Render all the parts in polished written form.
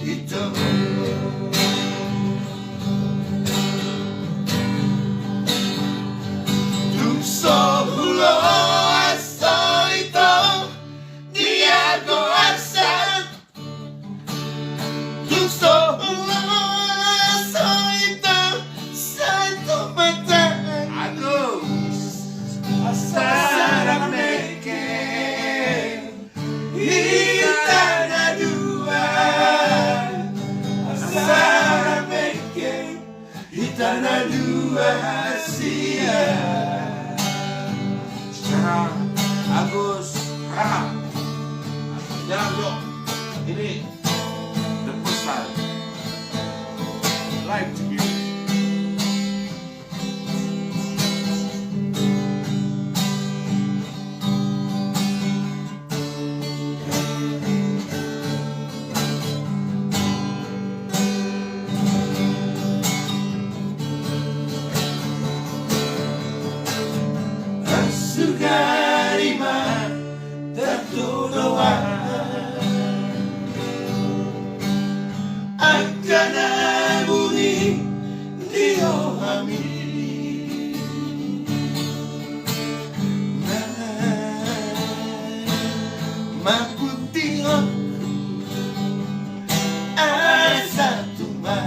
itu. Solo solito dia goasan. Solo solito satu mata. Aduh, asal meken kita ada dua. Asal meken kita ada dua sia. Agus Rahab, jangan dong. Ini the first time live to you. Sukarima tertudoa akan bunyi diohami maputihon asa tuma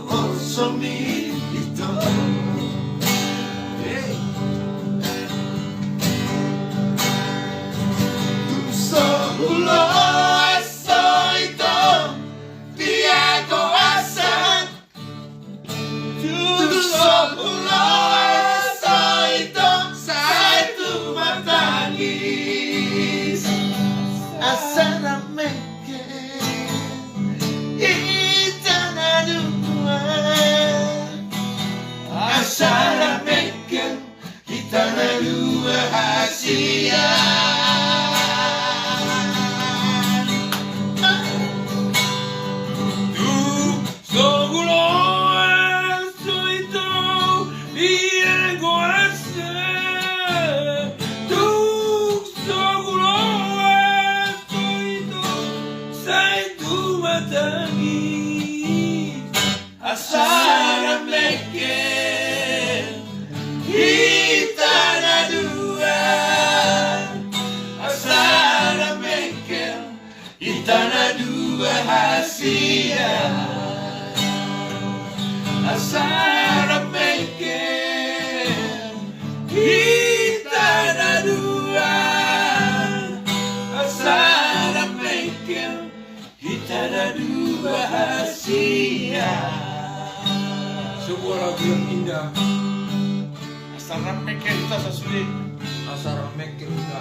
kosong itu. Solo solito dia goasan. Solo solito satu matangis. Asal meken kita dua. Asal meken kita dua hasil. Asal meken kita ada dua. Asal meken kita ada dua hasil. Asal meken kita ada dua. Asal meken kita ada dua hasil. Sebuah lagu yang indah. Asal meken kita sesulit. Asal meken kita